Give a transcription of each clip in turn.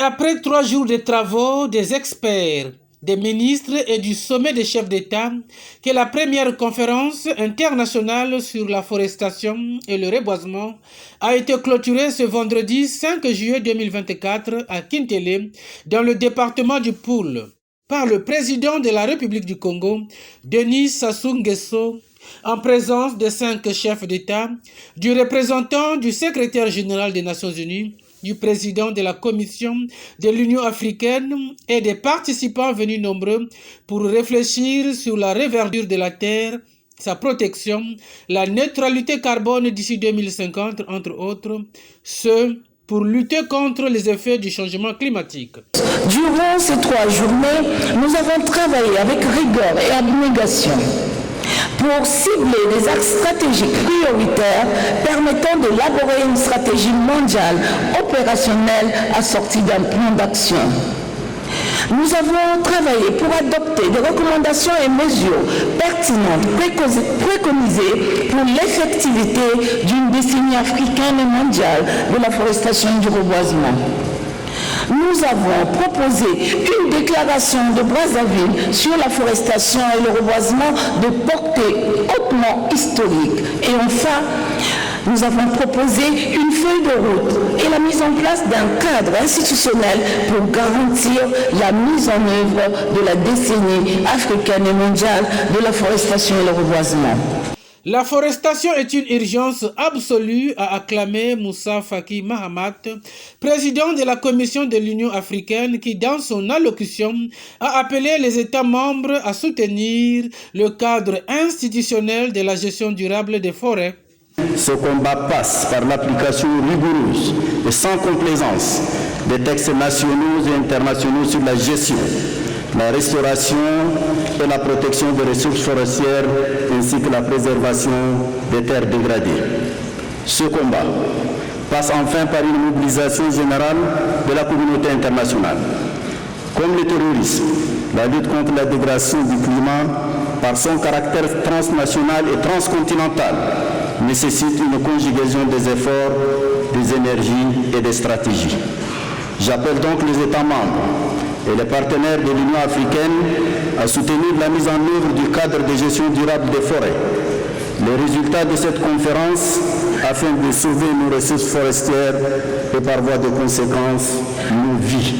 après 3 jours de travaux des experts, des ministres et du sommet des chefs d'État que la première conférence internationale sur la forestation et le reboisement a été clôturée ce vendredi 5 juillet 2024 à Kintele, dans le département du Poul, par le président de la République du Congo, Denis Sassou Nguesso, en présence des 5 chefs d'État, du représentant du secrétaire général des Nations Unies, du président de la Commission de l'Union africaine et des participants venus nombreux pour réfléchir sur la réverdure de la terre, sa protection, la neutralité carbone d'ici 2050, entre autres, ce pour lutter contre les effets du changement climatique. Durant ces 3 journées, nous avons travaillé avec rigueur et abnégation pour cibler des axes stratégiques prioritaires permettant d'élaborer une stratégie mondiale opérationnelle assortie d'un plan d'action. Nous avons travaillé pour adopter des recommandations et mesures pertinentes préconisées pour l'effectivité d'une décennie africaine et mondiale de la forestation et du reboisement. Nous avons proposé une déclaration de Brazzaville sur la forestation et le reboisement de portée hautement historique. Et enfin, nous avons proposé une feuille de route et la mise en place d'un cadre institutionnel pour garantir la mise en œuvre de la décennie africaine et mondiale de la forestation et le reboisement. La forestation est une urgence absolue, a acclamé Moussa Faki Mahamat, président de la Commission de l'Union africaine, qui, dans son allocution, a appelé les États membres à soutenir le cadre institutionnel de la gestion durable des forêts. Ce combat passe par l'application rigoureuse et sans complaisance des textes nationaux et internationaux sur la gestion, la restauration et la protection des ressources forestières ainsi que la préservation des terres dégradées. Ce combat passe enfin par une mobilisation générale de la communauté internationale. Comme le terrorisme, la lutte contre la dégradation du climat, par son caractère transnational et transcontinental, nécessite une conjugaison des efforts, des énergies et des stratégies. J'appelle donc les États membres et les partenaires de l'Union africaine à soutenir la mise en œuvre du cadre de gestion durable des forêts. Les résultats de cette conférence afin de sauver nos ressources forestières et par voie de conséquence nos vies.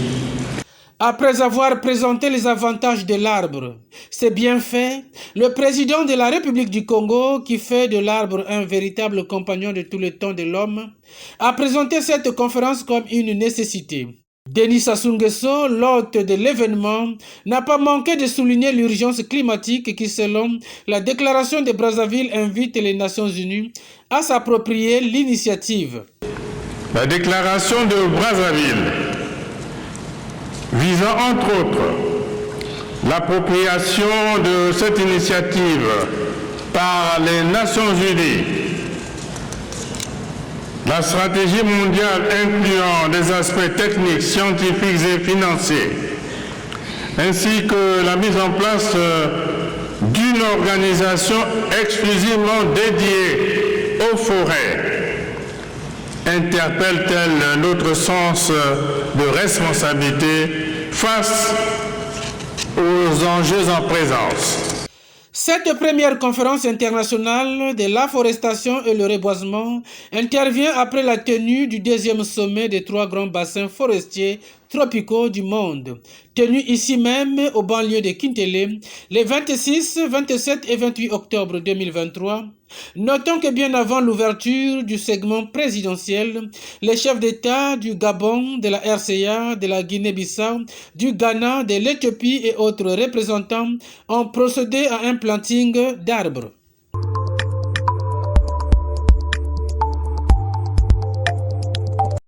Après avoir présenté les avantages de l'arbre, ses bienfaits, le président de la République du Congo, qui fait de l'arbre un véritable compagnon de tout le temps de l'homme, a présenté cette conférence comme une nécessité. Denis Sassou Nguesso, l'hôte de l'événement, n'a pas manqué de souligner l'urgence climatique qui, selon la déclaration de Brazzaville, invite les Nations Unies à s'approprier l'initiative. La déclaration de Brazzaville, visant entre autres l'appropriation de cette initiative par les Nations Unies, la stratégie mondiale incluant des aspects techniques, scientifiques et financiers, ainsi que la mise en place d'une organisation exclusivement dédiée aux forêts, interpelle-t-elle notre sens de responsabilité face aux enjeux en présence. Cette première conférence internationale de la forestation et le reboisement intervient après la tenue du 2e sommet des 3 grands bassins forestiers tropicaux du monde, tenu ici même aux banlieues de Kintele les 26, 27 et 28 octobre 2023. Notons que bien avant l'ouverture du segment présidentiel, les chefs d'État du Gabon, de la RCA, de la Guinée-Bissau, du Ghana, de l'Éthiopie et autres représentants ont procédé à un planting d'arbres.